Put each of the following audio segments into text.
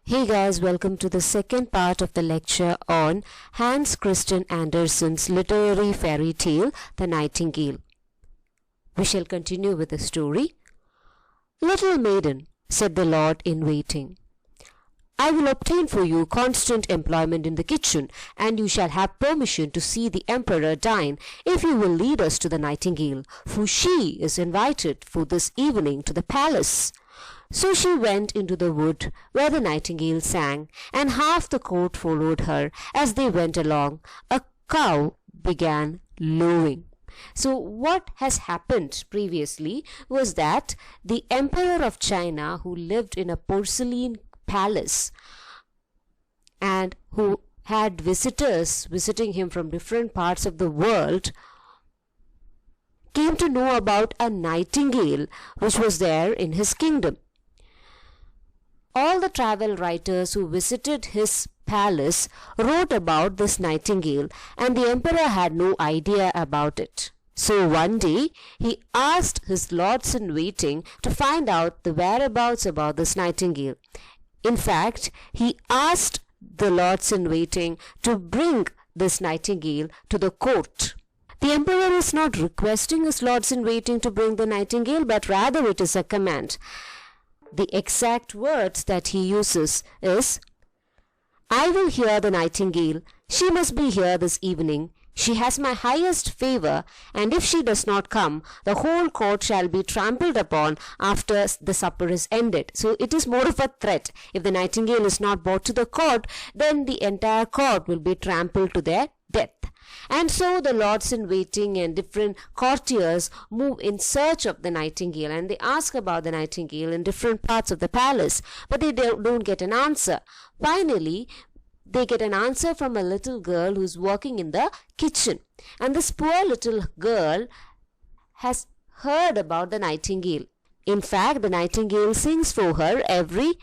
Hey guys, welcome to the second part of the lecture on Hans Christian Andersen's literary fairy tale, The Nightingale. We shall continue with the story. "Little maiden," said the lord in waiting, "I will obtain for you constant employment in the kitchen, and you shall have permission to see the emperor dine if you will lead us to the Nightingale, for she is invited for this evening to the palace." So she went into the wood where the nightingale sang, and half the court followed her. As they went along, a cow began lowing. So what has happened previously was that the emperor of China, who lived in a porcelain palace and who had visitors visiting him from different parts of the world, came to know about a nightingale which was there in his kingdom. All the travel writers who visited his palace wrote about this nightingale, and the emperor had no idea about it. So one day he asked his lords-in-waiting to find out the whereabouts about this nightingale. In fact, he asked the lords-in-waiting to bring this nightingale to the court. The emperor is not requesting his lords-in-waiting to bring the nightingale, but rather it is a command. The exact words that he uses is, "I will hear the nightingale. She must be here this evening. She has my highest favor, and if she does not come, the whole court shall be trampled upon after the supper is ended." So it is more of a threat. If the nightingale is not brought to the court, then the entire court will be trampled to their death. And so the lords-in-waiting and different courtiers move in search of the nightingale, and they ask about the nightingale in different parts of the palace, but they don't get an answer. Finally, they get an answer from a little girl who's working in the kitchen, and this poor little girl has heard about the nightingale. In fact, the nightingale sings for her every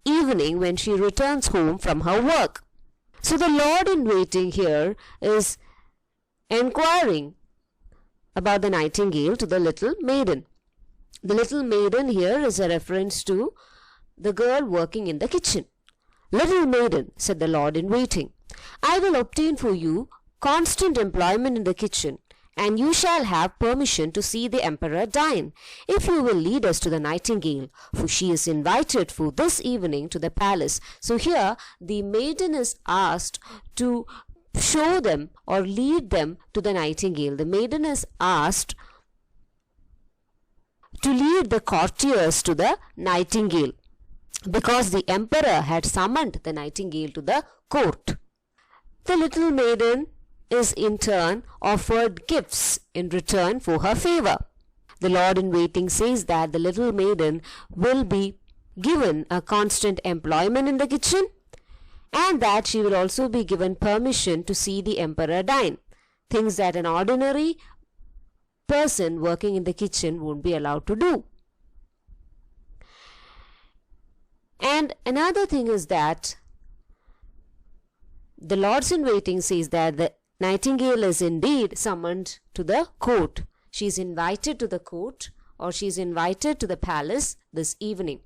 evening when she returns home from her work. So the lord-in-waiting here is inquiring about the nightingale to the little maiden. The little maiden here is a reference to the girl working in the kitchen. "Little maiden," said the lord-in-waiting, "I will obtain for you constant employment in the kitchen, and you shall have permission to see the emperor dine, if you will lead us to the nightingale, for she is invited for this evening to the palace." So here the maiden is asked to show them or lead them to the nightingale. The maiden is asked to lead the courtiers to the nightingale, because the emperor had summoned the nightingale to the court. The little maiden is in turn offered gifts in return for her favor. The lord-in-waiting says that the little maiden will be given a constant employment in the kitchen, and that she will also be given permission to see the emperor dine, things that an ordinary person working in the kitchen won't be allowed to do. And another thing is that the lords-in-waiting says that the nightingale is indeed summoned to the court. She is invited to the court, or she is invited to the palace this evening.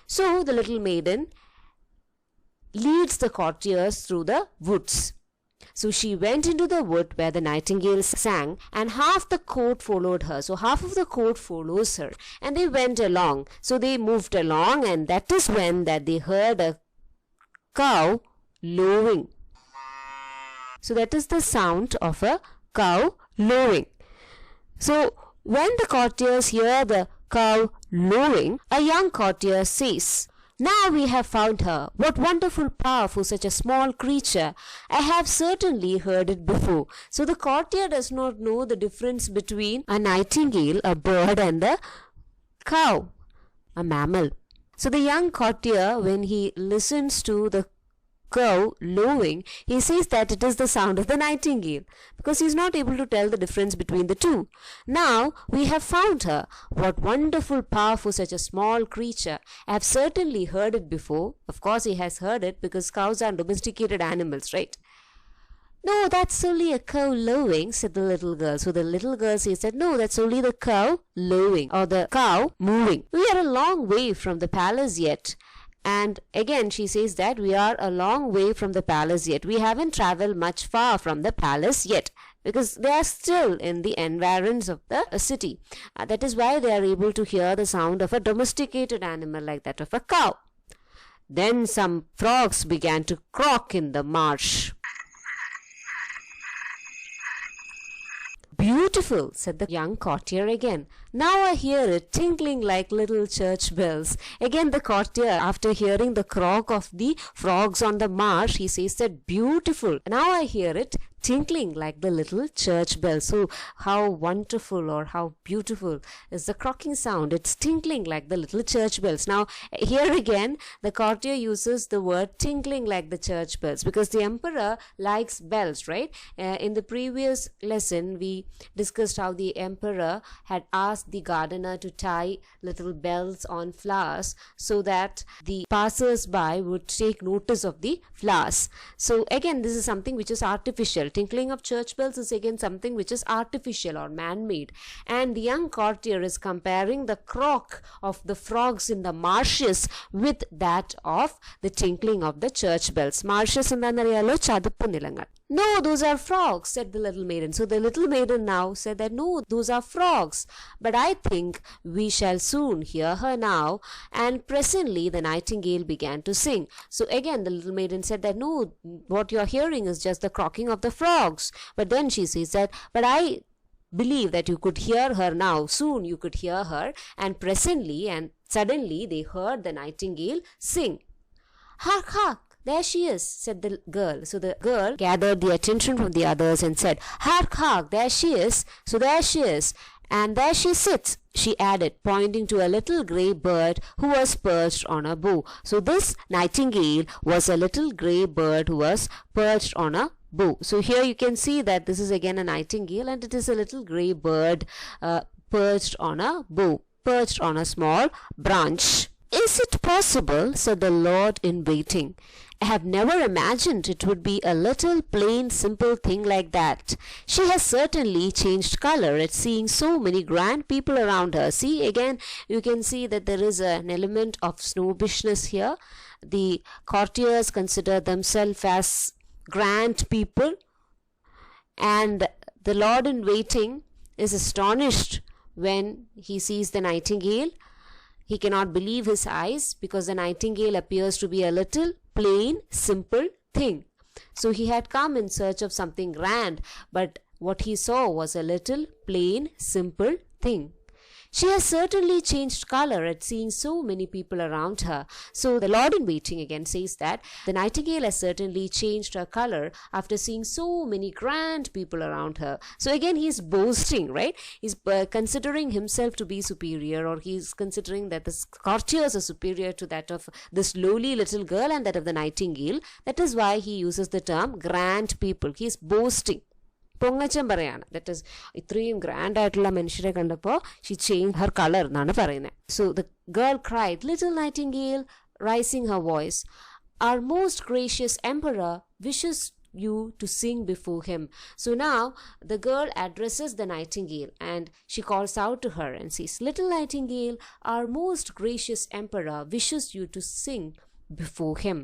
So the little maiden leads the courtiers through the woods. So she went into the wood where the nightingale sang, and half the court followed her. So half of the court follows her, and they went along. So they moved along, and that is when that they heard a cow lowing. So that is the sound of a cow lowing. So when the courtiers hear the cow lowing, a young courtier says, "Now we have found her. What wonderful power for such a small creature. I have certainly heard it before." So the courtier does not know the difference between a nightingale, a bird, and a cow, a mammal. So the young courtier, when he listens to the cow lowing, he says that it is the sound of the nightingale, because he is not able to tell the difference between the two. "Now we have found her. What wonderful power for such a small creature. I have certainly heard it before." Of course he has heard it, because cows are domesticated animals, right? "No, that's only a cow lowing," said the little girl. So the little girl says that, "No, that's only the cow lowing, or the cow moving. We are a long way from the palace yet, And again she says that we are a long way from the palace yet. We haven't traveled much far from the palace yet, because they are still in the environs of the city. That is why they are able to hear the sound of a domesticated animal like that of a cow. Then some frogs began to croak in the marsh. Beautiful, said the young courtier again. Now I hear it tinkling like little church bells. Again the courtier, after hearing the croak of the frogs on the marsh, he says that beautiful. Now I hear it tinkling like the little church bell. So how wonderful or how beautiful is the croaking sound. It's tinkling like the little church bells. Now here again the courtier uses the word tinkling like the church bells because the emperor likes bells, right? In the previous lesson we discussed how the emperor had asked the gardener to tie little bells on flowers so that the passers-by would take notice of the flowers. So again this is something which is artificial. Tinkling of church bells is again something which is artificial or man-made, and the young courtier is comparing the croak of the frogs in the marshes with that of the tinkling of the church bells. Marshes endanariyalo chaduppu nilangal. No, those are frogs, said the little maiden. So the little maiden now said that no, those are frogs. But I think we shall soon hear her now. And presently the nightingale began to sing. So again the little maiden said that no, what you're hearing is just the croaking of the frogs. But then she says that, but I believe that you could hear her now. Soon you could hear her. And presently and suddenly they heard the nightingale sing. Hark, hark! There she is, said the girl. So the girl gathered the attention from the others and said, hark, hark, there she is. So there she is. And there she sits, she added, pointing to a little grey bird who was perched on a bough. So this nightingale was a little grey bird who was perched on a bough. So here you can see that this is again a nightingale and it is a little grey bird perched on a bough, perched on a small branch. Is it possible, said the lord in waiting. I have never imagined it would be a little plain simple thing like that. She has certainly changed color at seeing so many grand people around her. See, again you can see that there is an element of snobbishness here. The courtiers consider themselves as grand people, and the lord in waiting is astonished when he sees the nightingale. He cannot believe his eyes because the nightingale appears to be a little plain, simple thing. So he had come in search of something grand, but what he saw was a little plain, simple thing. She has certainly changed color at seeing so many people around her. So the lord in waiting again says that the nightingale has certainly changed her color after seeing so many grand people around her. So again he is boasting, right? He's considering himself to be superior, or he's considering that the courtiers are superior to that of this lowly little girl and that of the nightingale. That is why he uses the term grand people. He is boasting. പൊങ്ങച്ചം പറയാണ്. That is ഇത്രയും grand ആയിട്ടുള്ള മനുഷ്യരെ കണ്ടപ്പോൾ Xi change Har colour എന്നാണ് പറയുന്നത്. So the girl cried, little Nightingale, rising Har voice, our most gracious emperor wishes you to sing before him. So now the girl addresses the nightingale and she calls out to her and says, little nightingale, our most gracious emperor wishes you to sing before him.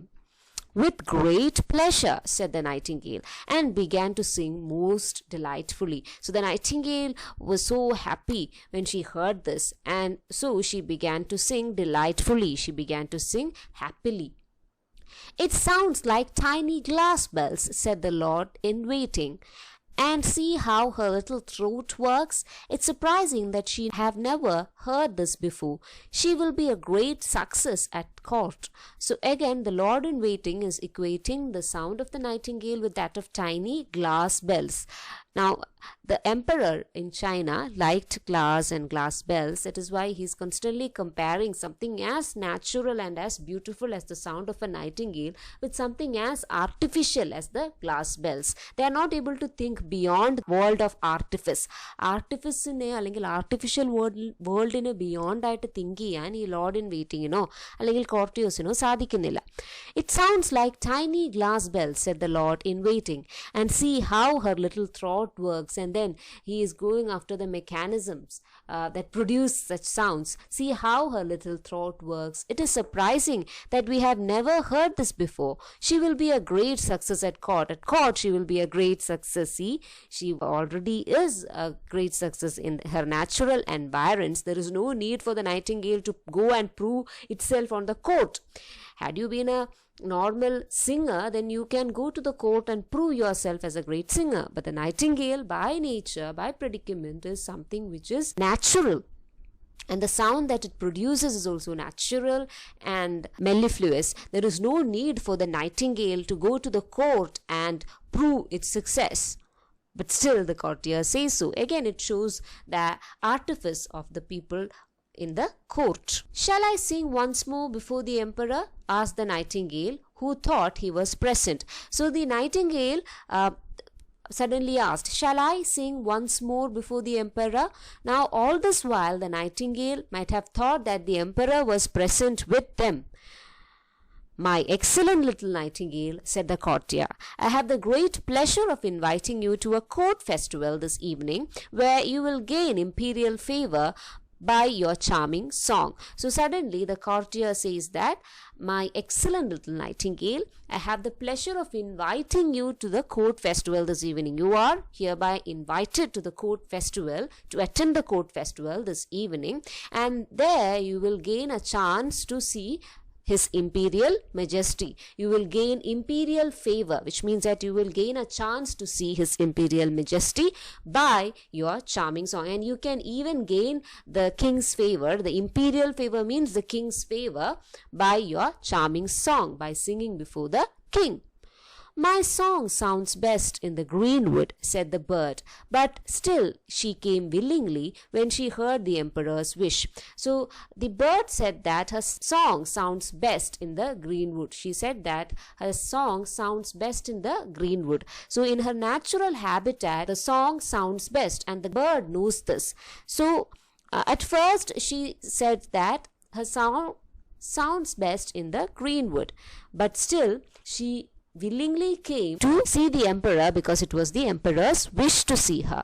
With great pleasure, said the nightingale, and began to sing most delightfully. So the nightingale was so happy when she heard this, and so she began to sing delightfully. She began to sing happily. It sounds like tiny glass bells, said the lord in waiting. And see how her little throat works? It's surprising that she have never heard this before. She will be a great success at court. So again the lord in waiting is equating the sound of the nightingale with that of tiny glass bells. Now the emperor in China liked glass and glass bells. That is why he's constantly comparing something as natural and as beautiful as the sound of a nightingale with something as artificial as the glass bells. They are not able to think beyond the world of artifice. Artifice-നെ അല്ലെങ്കിൽ artificial വേൾഡിനെ beyond ആയിട്ട് think ചെയ്യാൻ ഈ Lord in വെയിറ്റിങ്ങിനോ അല്ലെങ്കിൽ കോർട്ടിയോസിനോ സാധിക്കുന്നില്ല. "It sounds like tiny glass bells," said the lord in waiting. "And see how her little throat works." And then he is going after the mechanisms that produce such sounds. "See how her little throat works. It is surprising that we have never heard this before. She will be a great success at court. At court, she will be a great success. See, she already is a great success in her natural environs. There is no need for the nightingale to go and prove itself on the court. Had you been a normal singer, then you can go to the court and prove yourself as a great singer. But the nightingale, by nature, by predicament, is something which is natural. And the sound that it produces is also natural and mellifluous. There is no need for the nightingale to go to the court and prove its success." But still the courtier says so. Again, it shows the artifice of the people in the court. "Shall I sing once more before the emperor?" asked the nightingale, who thought he was present. So the nightingale suddenly asked, "Shall I sing once more before the emperor?" Now all this while the nightingale might have thought that the emperor was present with them. "My excellent little nightingale," said the courtier, "I have the great pleasure of inviting you to a court festival this evening, where you will gain imperial favor by your charming song." So suddenly the courtier says that, "My excellent little nightingale, I have the pleasure of inviting you to the court festival this evening. You are hereby invited to the court festival, to attend the court festival this evening, and there you will gain a chance to see His Imperial Majesty. You will gain imperial favor, which means that you will gain a chance to see His Imperial Majesty by your charming song. And you can even gain the king's favor. The imperial favor means the king's favor by your charming song, by singing before the king." "My song sounds best in the greenwood," said the bird, but still she came willingly when she heard the emperor's wish. So the bird said that her song sounds best in the greenwood. She said that her song sounds best in the greenwood. So in her natural habitat, the song sounds best, and the bird knows this. So at first she said that her song sounds best in the greenwood, but still she willingly came to see the emperor because it was the emperor's wish to see her.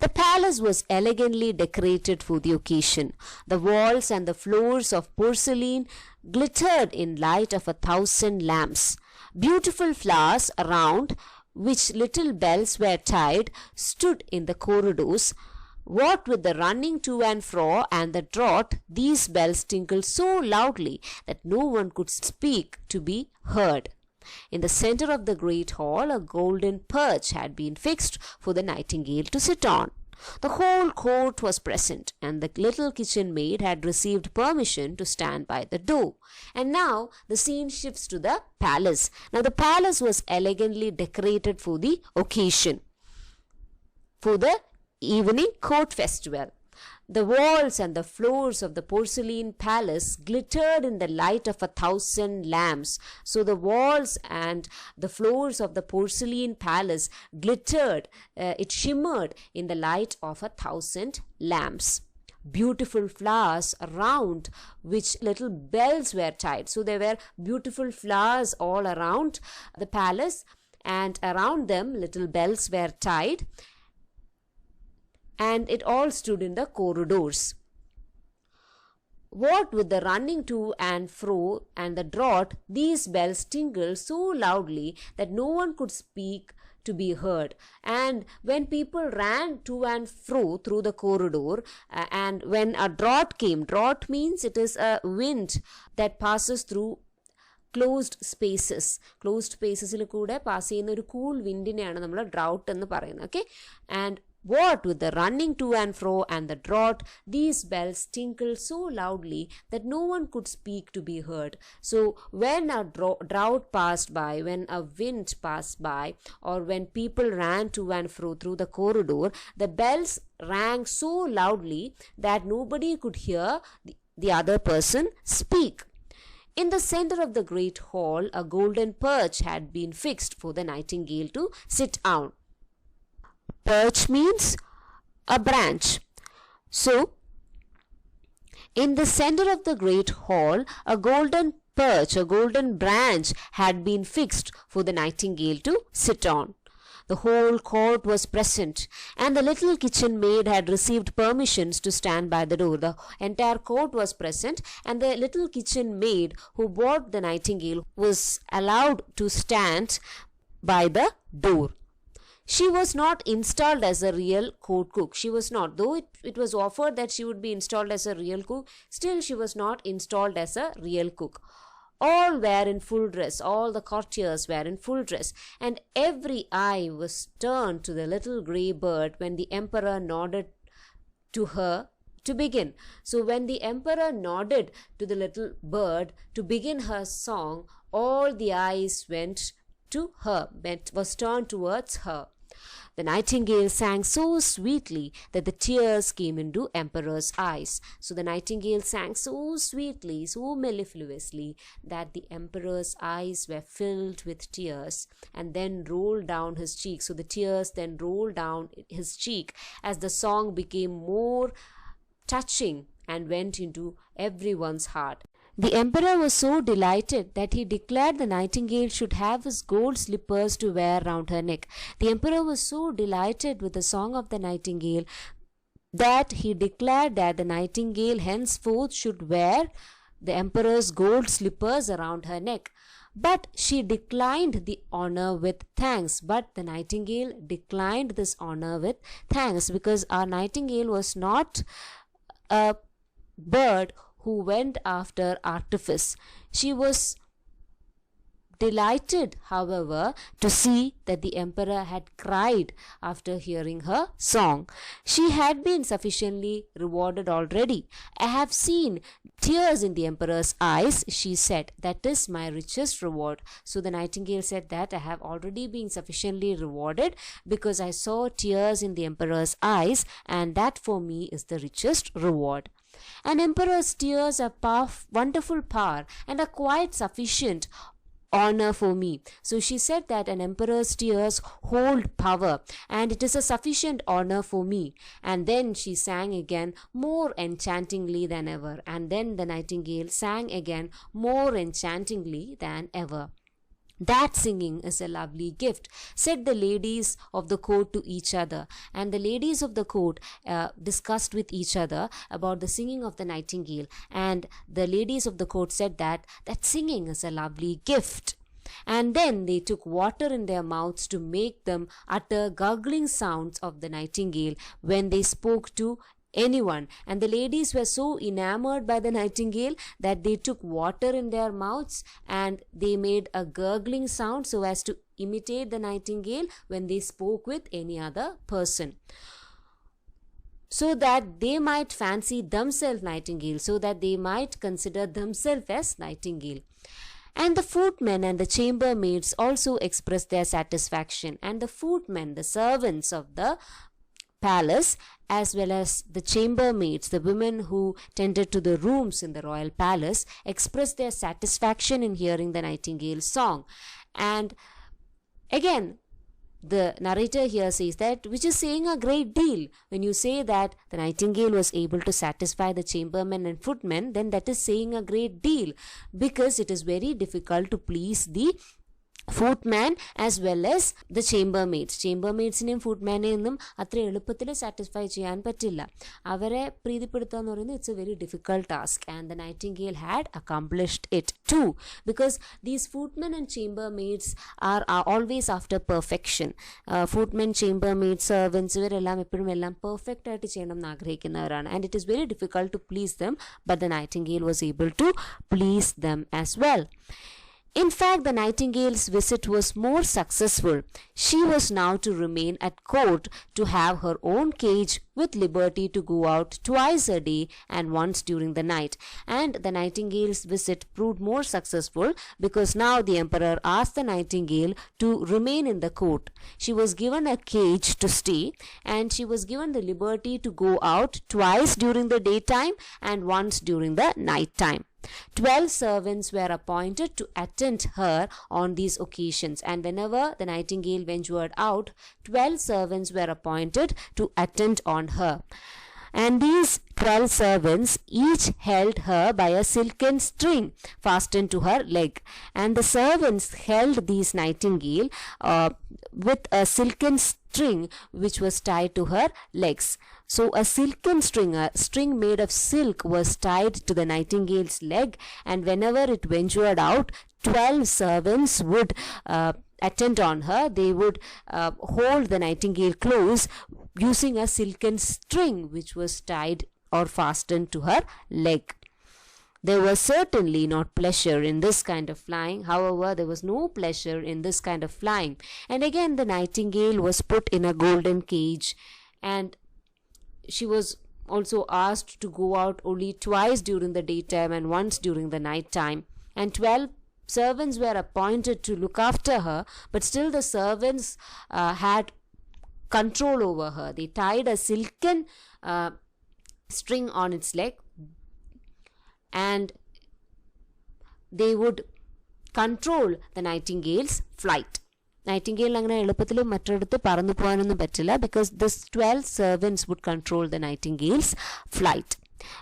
The palace was elegantly decorated for the occasion. The walls and the floors of porcelain glittered in light of 1,000 lamps. Beautiful flowers around which little bells were tied stood in the corridors. What with the running to and fro and the draught, these bells tinkled so loudly that no one could speak to be heard. In the center of the great hall, a golden perch had been fixed for the nightingale to sit on. The whole court was present, and the little kitchen maid had received permission to stand by the door. And now the scene shifts to the palace. Now the palace was elegantly decorated for the occasion, for the evening court festival. The walls and the floors of the porcelain palace glittered in the light of 1,000 lamps. So the walls and the floors of the porcelain palace glittered, it shimmered in the light of 1,000 lamps. Beautiful flowers around which little bells were tied. So there were beautiful flowers all around the palace, and around them little bells were tied, and it all stood in the corridors. What with the running to and fro and the draught, these bells tinkled so loudly that no one could speak to be heard. And when people ran to and fro through the corridor, and when a draught came, draught means it is a wind that passes through closed സ്പേസസിൽ കൂടെ pass ചെയ്യുന്ന ഒരു cool വിൻഡിനെയാണ് നമ്മൾ drought എന്ന് പറയുന്നത്. Okay, and what with the running to and fro and the draught, these bells tinkled so loudly that no one could speak to be heard. So when a drought passed by, when a wind passed by, or when people ran to and fro through the corridor, the bells rang so loudly that nobody could hear the other person speak. In the center of the great hall, a golden perch had been fixed for the nightingale to sit on. Perch means a branch. So, in the center of the great hall, a golden perch, a golden branch, had been fixed for the nightingale to sit on. The whole court was present, and the little kitchen maid had received permissions to stand by the door. The entire court was present, and the little kitchen maid who bought the nightingale was allowed to stand by the door. She was not installed as a real court cook. She was not. Though it was offered that she would be installed as a real cook, still she was not installed as a real cook. All were in full dress, all the courtiers were in full dress, and every eye was turned to the little grey bird when the emperor nodded to her to begin. So when the emperor nodded to the little bird to begin her song, all the eyes went to her, was turned towards her. The nightingale sang so sweetly that the tears came into emperor's eyes. So the nightingale sang so sweetly, so mellifluously, that the emperor's eyes were filled with tears and then rolled down his cheek. So the tears then rolled down his cheek as the song became more touching and went into everyone's heart. The emperor was so delighted that he declared the nightingale should have his gold slippers to wear round her neck. The emperor was so delighted with the song of the nightingale that he declared that the nightingale henceforth should wear the emperor's gold slippers around her neck. But she declined the honor with thanks. But the nightingale declined this honor with thanks, because our nightingale was not a bird who went after artifice. She was delighted, however, to see that the emperor had cried after hearing her song. She had been sufficiently rewarded already. I have seen tears in the emperor's eyes, she said. That is my richest reward. So the nightingale said that I have already been sufficiently rewarded because I saw tears in the emperor's eyes, and that for me is the richest reward. An emperor's tears are wonderful power and are quite sufficient honor for me. So she said that an emperor's tears hold power and it is a sufficient honor for me. And then she sang again more enchantingly than ever. And then the nightingale sang again more enchantingly than ever. That singing is a lovely gift, said the ladies of the court to each other. And the ladies of the court discussed with each other about the singing of the nightingale. And the ladies of the court said that singing is a lovely gift. And then they took water in their mouths to make them utter gurgling sounds of the nightingale when they spoke to anyone. And the ladies were so enamored by the nightingale that they took water in their mouths and they made a gurgling sound so as to imitate the nightingale when they spoke with any other person, so that they might fancy themselves nightingale, so that they might consider themselves as nightingale. And the footmen and the chambermaids also expressed their satisfaction. And the footmen, the servants of the palace, as well as the chambermaids, the women who tended to the rooms in the royal palace, expressed their satisfaction in hearing the nightingale's song. And again, the narrator here says that, which is saying a great deal. When you say that the nightingale was able to satisfy the chambermen and footmen, then that is saying a great deal, because it is very difficult to please the footman as well as the chambermaids. Chambermaidsനെയും footmanനെയൊന്നും അത്ര എളുപ്പത്തിൽ satisfy ചെയ്യാൻ പറ്റില്ല. അവരെ പ്രീതിപ്പെടുത്തുക എന്ന് പറയുന്നത് it's a very difficult task, and the nightingale had accomplished it too, because these footmen and chambermaids are always after perfection. Footmen, chambermaids, servants, ഇവരെല്ലാം എപ്പോഴും എല്ലാം പെർഫെക്റ്റ് ആയിട്ട് ചെയ്യണം എന്ന് ആഗ്രഹിക്കുന്നവരാണ്, and it is very difficult to please them, but the nightingale was able to please them as well. In fact, the nightingale's visit was more successful. She was now to remain at court, to have her own cage with liberty to go out twice a day and once during the night. And the nightingale's visit proved more successful because now the emperor asked the nightingale to remain in the court. She was given a cage to stay, and she was given the liberty to go out twice during the daytime and once during the night time. 12 servants were appointed to attend her on these occasions, and whenever the nightingale ventured out, 12 servants were appointed to attend on her. And these 12 servants each held her by a silken string fastened to her leg. And the servants held these nightingale with a silken string which was tied to her legs. So a silken string, a string made of silk, was tied to the nightingale's leg, and whenever it ventured out, 12 servants would attend on her. They would hold the nightingale close using a silken string which was tied or fastened to her leg. There was certainly not pleasure in this kind of flying. However, there was no pleasure in this kind of flying. And again, the nightingale was put in a golden cage, and she was also asked to go out only twice during the daytime and once during the night time. And 12 servants were appointed to look after her, but still the servants had control over her. They tied a silken string on its leg, and they would control the nightingale's flight. Nightingale അങ്ങനെ എളുപ്പത്തിൽ മറ്റൊരിടത്ത് പറന്നു പോകാനൊന്നും പറ്റില്ല, because this 12 servants would control the nightingale's flight.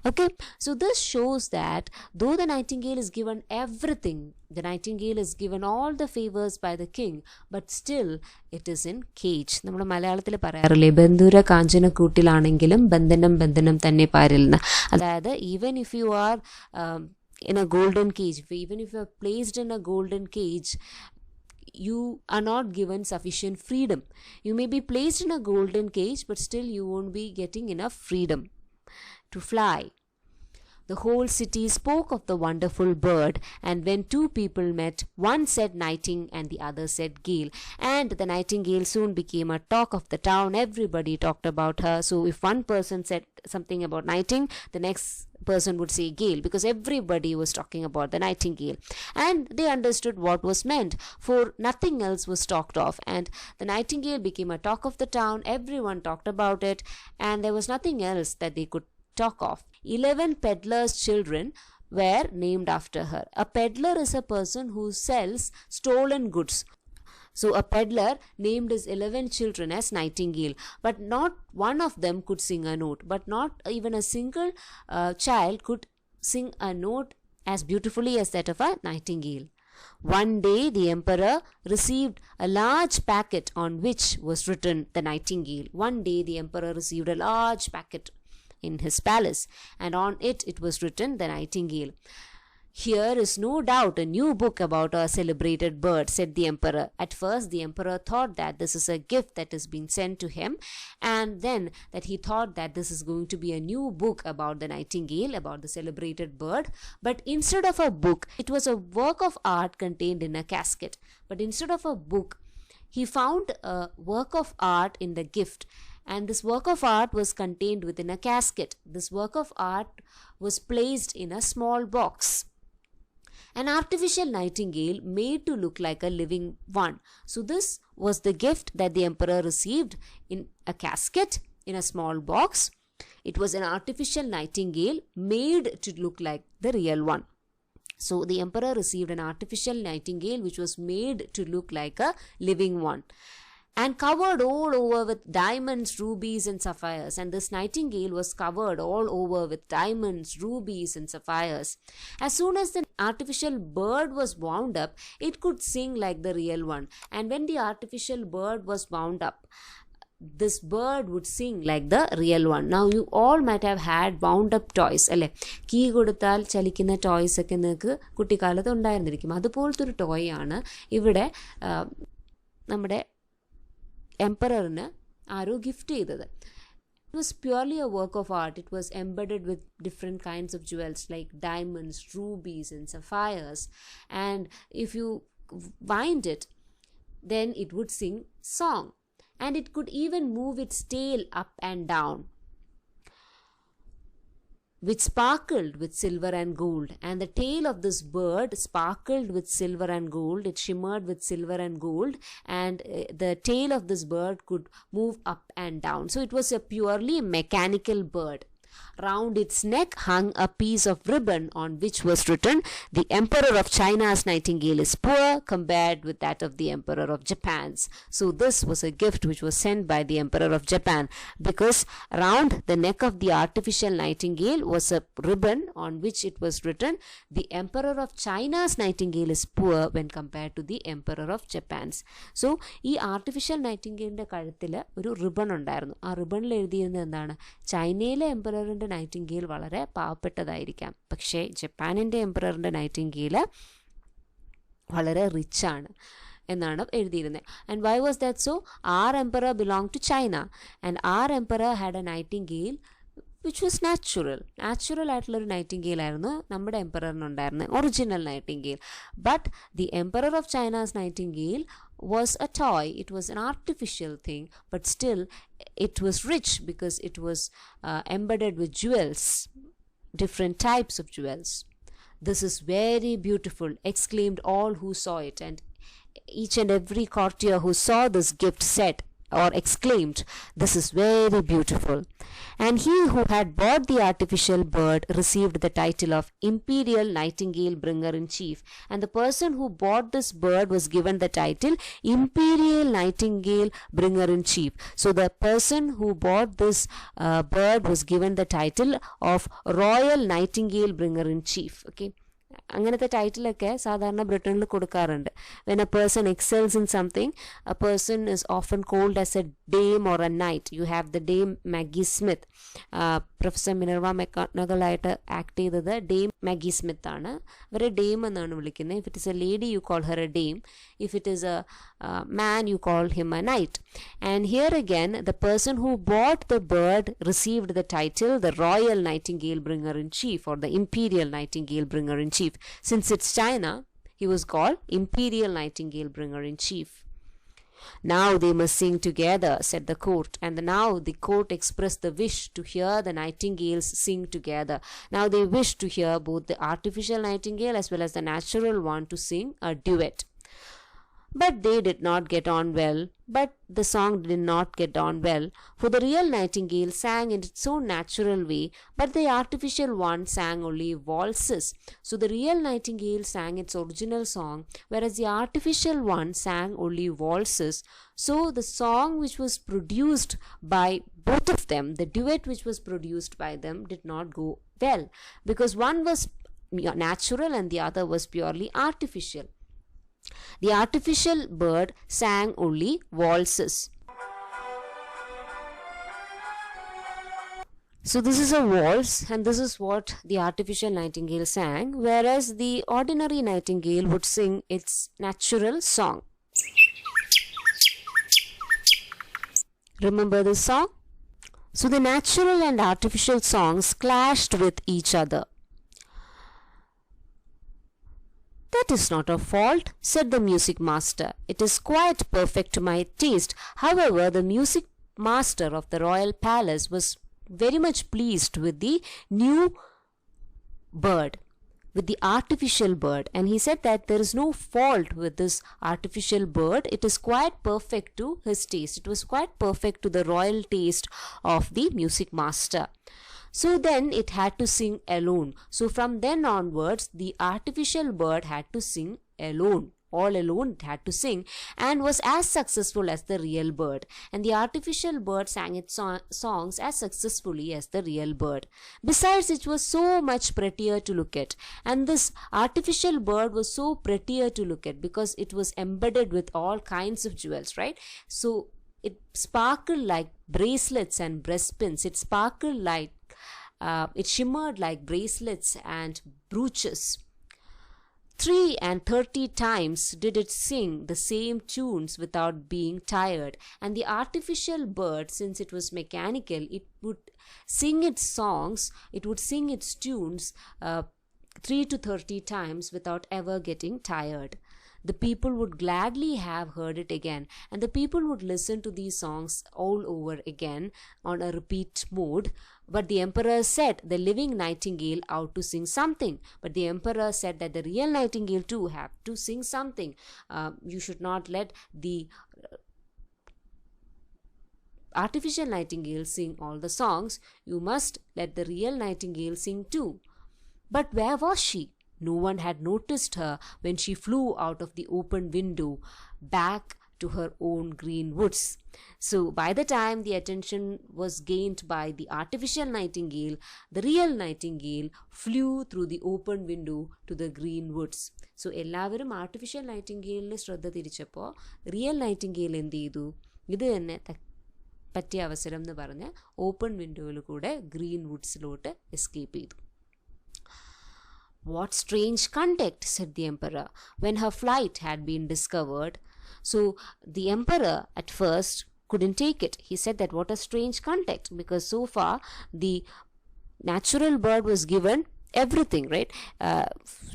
Okay, so this shows that though the nightingale is given everything, the nightingale is given all the favors by the king, but still it is in cage. നമ്മൾ മലയാളത്തിൽ പറയാറില്ലേ, ബന്ധുര കാഞ്ചന കൂട്ടിലാണെങ്കിലും ബന്ധനം ബന്ധനം തന്നെ പാരില്ലെന്ന്. അതായത് even if you are in a golden cage, even if you are placed in a golden cage, you are not given sufficient freedom. You may be placed in a golden cage, but still you won't be getting enough freedom to fly. The whole city spoke of the wonderful bird, and when two people met, one said nighting and the other said gale. And the nightingale soon became a talk of the town. Everybody talked about her. So if one person said something about nighting, the next person would say gale, because everybody was talking about the nightingale. And they understood what was meant, for nothing else was talked of. And the nightingale became a talk of the town. Everyone talked about it, and there was nothing else that they could talk of. 11 peddlers' children were named after her. A peddler is a person who sells stolen goods. So a peddler named his 11 children as Nightingale, but not one of them could sing a note, but not even a single child could sing a note as beautifully as that of a nightingale. One day the emperor received a large packet on which was written the nightingale. One day the emperor received a large packet in his palace, and on it was written the nightingale. Here is no doubt a new book about our celebrated bird, said the emperor. At first the emperor thought that this is a gift that is being sent to him, and then that he thought that this is going to be a new book about the nightingale, about the celebrated bird. But instead of a book, it was a work of art contained in a casket. But instead of a book, he found a work of art in the gift, and this work of art was contained within a casket. This work of art was placed in a small box. An artificial nightingale made to look like a living one. So this was the gift that the emperor received in a casket, in a small box. It was an artificial nightingale made to look like the real one. So the emperor received an artificial nightingale which was made to look like a living one, and covered all over with diamonds, rubies and sapphires. And this nightingale was covered all over with diamonds, rubies and sapphires. As soon as the artificial bird was wound up, it could sing like the real one. And when the artificial bird was wound up, this bird would sing like the real one. Now you all might have had wound up toys, അല്ലേ? Key കൊടുത്താൽ ചലിക്കുന്ന toys ഒക്കെ നിങ്ങൾക്ക് കുട്ടിക്കാലത്ത് ഉണ്ടായിരുന്നിരിക്കും. അതുപോലത്തെ ഒരു toy ആണ് ഇവിടെ നമ്മുടെ എംപററിന് ആരോ ഗിഫ്റ്റ് ചെയ്തത്. It was purely a work of art. It was embedded with different kinds of jewels like diamonds, rubies and sapphires. And if you wind it, then it would sing song. And it could even move its tail up and down, which sparkled with silver and gold. And the tail of this bird sparkled with silver and gold. It shimmered with silver and gold, and the tail of this bird could move up and down. So it was a purely mechanical bird. Round its neck hung a piece of ribbon on which was written, "The Emperor of China's nightingale is poor compared with that of the Emperor of Japan's." So this was a gift which was sent by the Emperor of Japan, because round the neck of the artificial nightingale was a ribbon on which it was written, "The Emperor of China's nightingale is poor when compared to the Emperor of Japan's." So ഈ artificial നൈറ്റിംഗേലിൻ്റെ കഴുത്തിൽ ഒരു ribbon ഉണ്ടായിരുന്നു. ആ റിബണിൽ എഴുതിയിരുന്നത് എന്താണ്? ചൈനയിലെ എംപററിൻ്റെ Nightingale വളരെ പാവപ്പെട്ടതായിരിക്കാം, പക്ഷേ ജപ്പാനിൻ്റെ എംപററിൻ്റെ നൈറ്റിംഗേൽ വളരെ റിച്ചാണ് എന്നാണ് എഴുതിയിരുന്നത്. And why was that so? Our emperor belong to China and our emperor had a nightingale which was natural ആയിട്ടുള്ളൊരു നൈറ്റിംഗേൽ ആയിരുന്നു നമ്മുടെ എംപററിനുണ്ടായിരുന്നത്, original nightingale. But the emperor of China's nightingale was a toy. It was an artificial thing, but still it was rich because it was embedded with jewels, different types of jewels. "This is very beautiful," exclaimed all who saw it, and each and every courtier who saw this gift said or exclaimed, "This is very beautiful." And he who had bought the artificial bird received the title of Imperial Nightingale Bringer-in-Chief, and the person who bought this bird was given the title Imperial Nightingale Bringer-in-Chief. So the person who bought this bird was given the title of Royal Nightingale Bringer-in-Chief. Okay. അങ്ങനത്തെ ടൈറ്റിലൊക്കെ സാധാരണ ബ്രിട്ടനിൽ കൊടുക്കാറുണ്ട്. When a person excels in something, a person is often called as a dame or a knight. You have the dame Maggie Smith. Professor Minerva മെക്കനഗലായിട്ട് act ചെയ്തത് dame Maggie Smith ആണ്. അവരെ dame എന്നാണ് വിളിക്കുന്നത്. If it is a lady you call her a dame. If it is a man you call him a knight. And here again the person who bought the bird received the title the Royal Nightingale Bringer-in-Chief or the Imperial Nightingale Bringer-in-Chief. Since it's China, he was called Imperial Nightingale Bringer-in-Chief. "Now they must sing together," said the court, and now the court expressed the wish to hear the nightingales sing together. Now they wished to hear both the artificial nightingale as well as the natural one to sing a duet. But they did not get on well. But the song did not get on well, for the real nightingale sang in its own natural way, but the artificial one sang only waltzes. So the real nightingale sang its original song, whereas the artificial one sang only waltzes. So the song which was produced by both of them, the duet which was produced by them, did not go well, because one was natural and the other was purely artificial. The artificial bird sang only waltzes. So this is a waltz, and this is what the artificial nightingale sang, whereas the ordinary nightingale would sing its natural song. Remember this song? So the natural and artificial songs clashed with each other. "That is not a fault," said the music master. "It is quite perfect to my taste." However, the music master of the royal palace was very much pleased with the new bird, with the artificial bird, and he said that there is no fault with this artificial bird. It is quite perfect to his taste. It was quite perfect to the royal taste of the music master. So then it had to sing alone. So from then onwards, the artificial bird had to sing alone. All alone it had to sing, and was as successful as the real bird. And the artificial bird sang its songs as successfully as the real bird. Besides, it was so much prettier to look at. And this artificial bird was so prettier to look at because it was embedded with all kinds of jewels, right? So it sparkled like bracelets and breastpins. It sparkled like it shimmered like bracelets and brooches. 33 times did it sing the same tunes without being tired. And the artificial bird, since it was mechanical, it would sing its songs, it would sing its tunes 30 times without ever getting tired. The people would gladly have heard it again, and the people would listen to these songs all over again on a repeat mode. But the emperor said the living nightingale ought to sing something. But the emperor said that the real nightingale too have to sing something. You should not let the artificial nightingale sing all the songs, you must let the real nightingale sing too. But where was she? No one had noticed her when she flew out of the open window back to her own green woods. So by the time the attention was gained by the artificial nightingale, the real nightingale flew through the open window to the green woods. So എല്ലാവരും artificial നൈറ്റിംഗേലിന് ശ്രദ്ധ തിരിച്ചപ്പോൾ real Nightingale എന്ത് ചെയ്തു? ഇത് തന്നെ പറ്റിയ അവസരം എന്ന് പറഞ്ഞ് ഓപ്പൺ വിൻഡോയിൽ കൂടെ ഗ്രീൻ വുഡ്സിലോട്ട് എസ്കേപ്പ് ചെയ്തു. What strange conduct, said the emperor, when her flight had been discovered. So the emperor at first couldn't take it. He said that what a strange conduct, because so far the natural bird was given everything, right?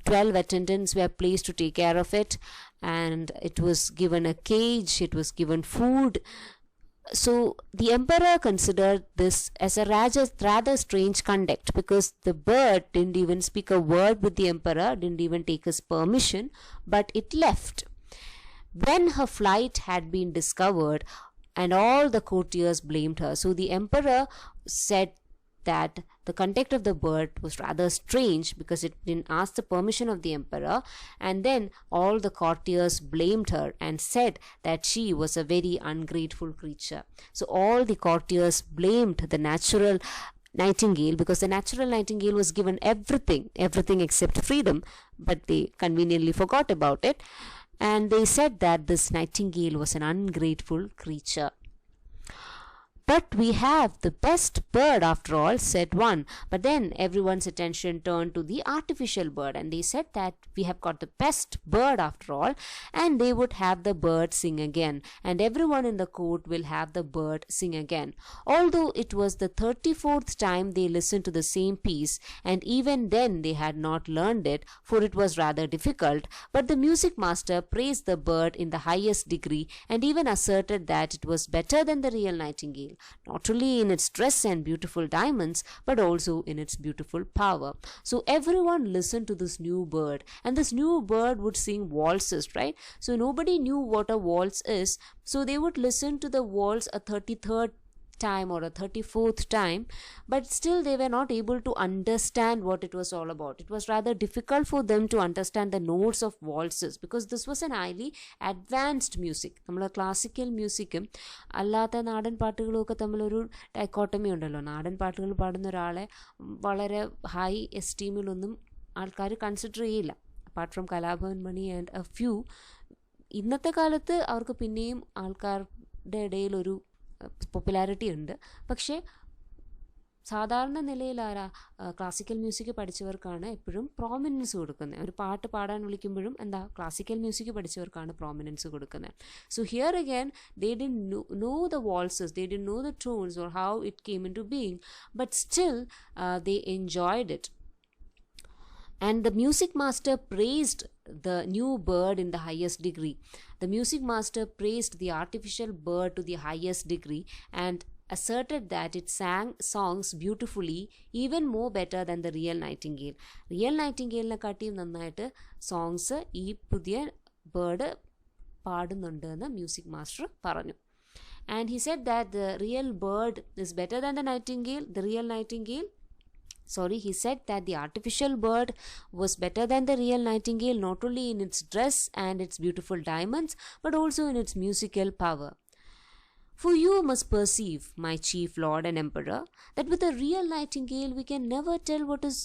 12 attendants were placed to take care of it, and it was given a cage, it was given food. So the emperor considered this as a rather strange conduct, because the bird didn't even speak a word with the emperor, didn't even take his permission, but it left. When her flight had been discovered, and all the courtiers blamed her. So the emperor said that the conduct of the bird was rather strange because it didn't ask the permission of the emperor, and then all the courtiers blamed her and said that she was a very ungrateful creature. So all the courtiers blamed the natural nightingale, because the natural nightingale was given everything except freedom, but they conveniently forgot about it, and they said that this nightingale was an ungrateful creature. But we have the best bird after all, said one. But then everyone's attention turned to the artificial bird, and they said that we have got the best bird after all, and they would have the bird sing again, and everyone in the court will have the bird sing again. Although it was the 34th time they listened to the same piece, and even then they had not learned it, for it was rather difficult, but the music master praised the bird in the highest degree, and even asserted that it was better than the real nightingale, not only in its dress and beautiful diamonds, but also in its beautiful power. So everyone listened to this new bird, and this new bird would sing waltzes, right? So nobody knew what a waltz is, so they would listen to the waltz a 33rd time or a 34th time, but still they were not able to understand what it was all about. It was rather difficult for them to understand the notes of waltzes, because this was an highly advanced music. നമ്മൾ classical മ്യൂസിക്കും അല്ലാത്ത നാടൻ പാട്ടുകളും ഒക്കെ തമ്മിലൊരു dichotomy ഉണ്ടല്ലോ. നാടൻ പാട്ടുകൾ പാടുന്ന ഒരാളെ വളരെ ഹൈ എസ്റ്റീമിലൊന്നും ആൾക്കാർ കൺസിഡർ ചെയ്യില്ല, apart from Kalabhavan Mani and a few. ഇന്നത്തെ കാലത്ത് അവർക്ക് പിന്നെയും ആൾക്കാരുടെ ഇടയിലൊരു പോപ്പുലാരിറ്റി ഉണ്ട്, പക്ഷേ സാധാരണ നിലയിൽ ക്ലാസിക്കൽ മ്യൂസിക് പഠിച്ചവർക്കാണ് എപ്പോഴും പ്രോമിനൻസ് കൊടുക്കുന്നത്. ഒരു പാട്ട് പാടാൻ വിളിക്കുമ്പോഴും ക്ലാസിക്കൽ മ്യൂസിക് പഠിച്ചവർക്കാണ് പ്രോമിനൻസ് കൊടുക്കുന്നത്. So here again they didn't know the waltzes, they didn't know the tones or how it came into being, but still they enjoyed it. And the music master praised the new bird in the highest degree. The music master praised the artificial bird to the highest degree and asserted that it sang songs beautifully, even more better than the real nightingale. Real nightingale കാട്ടിയും നന്നായിട്ട് songs ഈ പുതിയ bird പാടുന്നുണ്ട് എന്ന് music master പറഞ്ഞു. And he said that the real bird is better than the nightingale. He said that the artificial bird was better than the real nightingale, not only in its dress and its beautiful diamonds, but also in its musical power. For you must perceive, my chief lord and emperor, that with a real nightingale we can never tell what is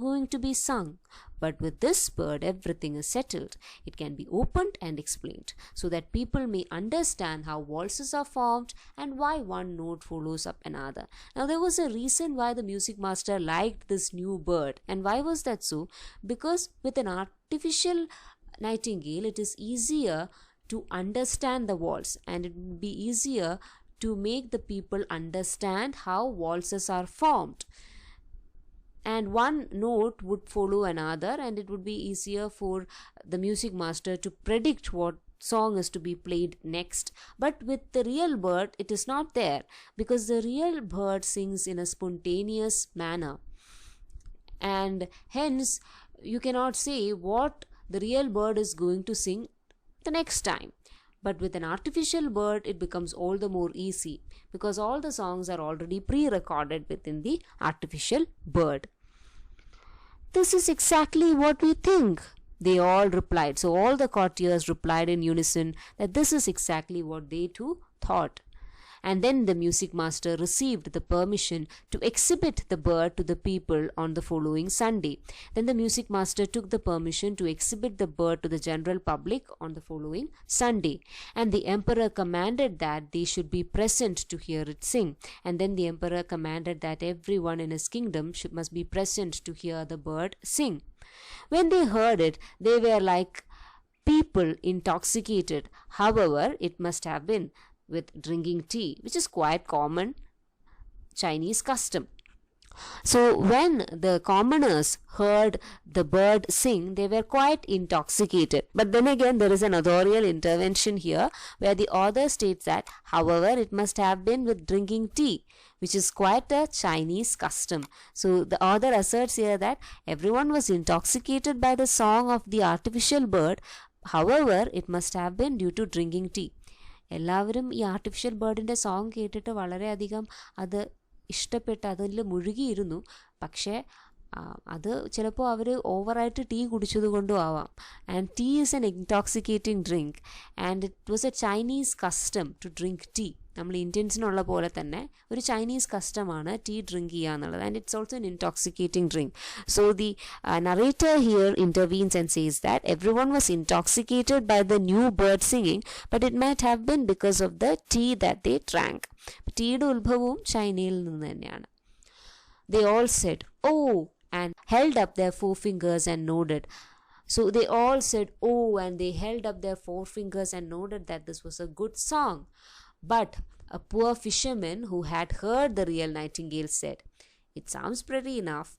going to be sung. But with this bird, everything is settled. It can be opened and explained, so that people may understand how waltzes are formed and why one note follows up another. Now, there was a reason why the music master liked this new bird. And why was that so? Because with an artificial nightingale, it is easier to understand the waltz, and it would be easier to make the people understand how waltzes are formed. And one note would follow another, and it would be easier for the music master to predict what song is to be played next. But with the real bird, it is not there, because the real bird sings in a spontaneous manner, and hence you cannot say what the real bird is going to sing the next time. But with an artificial bird, it becomes all the more easy because all the songs are already pre-recorded within the artificial bird. This is exactly what we think, they all replied. So all the courtiers replied in unison that this is exactly what they too thought. And then the music master received the permission to exhibit the bird to the people on the following Sunday. Then the music master took the permission to exhibit the bird to the general public on the following Sunday. And the emperor commanded that they should be present to hear it sing. And then the emperor commanded that everyone in his kingdom must be present to hear the bird sing. When they heard it, they were like people intoxicated. However, it must have been with drinking tea, which is quite common Chinese custom. So when the commoners heard the bird sing, they were quite intoxicated. But then again, there is an authorial intervention here where the author states that, however, it must have been with drinking tea, which is quite a Chinese custom. So the author asserts here that everyone was intoxicated by the song of the artificial bird. However, it must have been due to drinking tea. എല്ലാവരും ഈ artificial ബേർഡിൻ്റെ song കേട്ടിട്ട് വളരെയധികം അത് ഇഷ്ടപ്പെട്ട് അതിൽ മുഴുകിയിരുന്നു. പക്ഷേ അത് ചിലപ്പോൾ അവർ ഓവറായിട്ട് ടീ കുടിച്ചത് കൊണ്ടും ആവാം. And tea is an intoxicating drink and it was a Chinese custom to drink tea. നമ്മൾ ഇന്ത്യൻസിനുള്ള പോലെ തന്നെ ഒരു ചൈനീസ് കസ്റ്റമാണ് ടീ ഡ്രിങ്ക് ചെയ്യുക എന്നുള്ളത്. And it's also an intoxicating drink. So the narrator here intervenes and says that every one was intoxicated by the new bird singing, but it might have been because of the tea that they drank. ടീയുടെ ഉത്ഭവവും ചൈനയിൽ നിന്ന് തന്നെയാണ്. They all said, "Oh," and held up their forefingers and nodded. So they all said, "Oh," and they held up their forefingers and nodded that this was a good song. But a poor fisherman who had heard the real nightingale said, "It sounds pretty enough,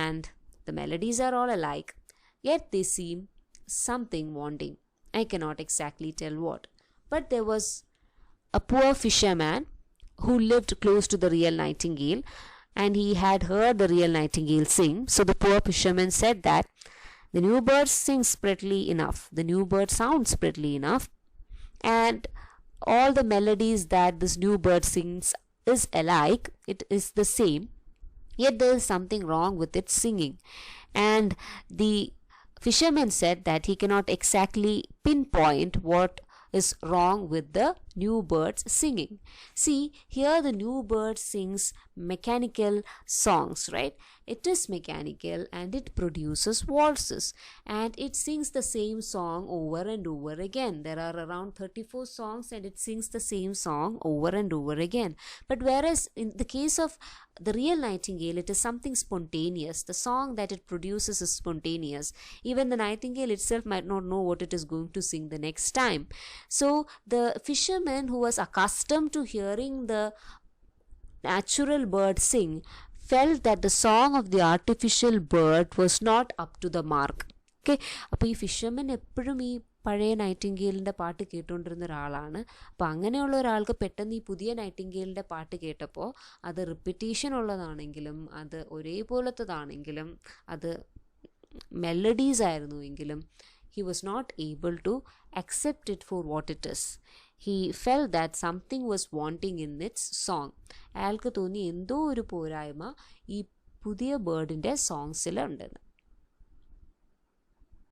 and the melodies are all alike, yet they seem something wanting. I cannot exactly tell what." But there was a poor fisherman who lived close to the real nightingale, and he had heard the real nightingale sing. So the poor fisherman said that the new bird sings prettily enough, the new bird sounds prettily enough, and all the melodies that this new bird sings is alike, it is the same, yet there is something wrong with its singing. And the fisherman said that he cannot exactly pinpoint what is wrong with the new bird's singing. See, here the new bird sings mechanical songs, right? It is mechanical and it produces waltzes, and it sings the same song over and over again. There are around 34 songs and it sings the same song over and over again. But whereas in the case of the real nightingale, it is something spontaneous. The song that it produces is spontaneous. Even the nightingale itself might not know what it is going to sing the next time. So the fisherman who was accustomed to hearing the natural bird sing felt that the song of the artificial bird was not up to the mark. Okay, അപ്പോൾ ഈ fisherman എപ്പോഴും ഈ പഴയ നൈറ്റിംഗേലിൻ്റെ പാട്ട് കേട്ടുകൊണ്ടിരുന്ന ഒരാളാണ്. അപ്പോൾ അങ്ങനെയുള്ള ഒരാൾക്ക് പെട്ടെന്ന് ഈ പുതിയ നൈറ്റിംഗേലിൻ്റെ പാട്ട് കേട്ടപ്പോൾ അത് റിപ്പീറ്റേഷൻ ഉള്ളതാണെങ്കിലും അത് ഒരേപോലത്തതാണെങ്കിലും അത് melodies ആയിരുന്നുവെങ്കിലും he was not able to accept it for what it is. He felt that something was wanting in its song. അയാൾക്ക് തോന്നി എന്തോ ഒരു പോരായ്മ ഈ പുതിയ ബേർഡിൻ്റെ സോങ്സിലുണ്ടെന്ന്.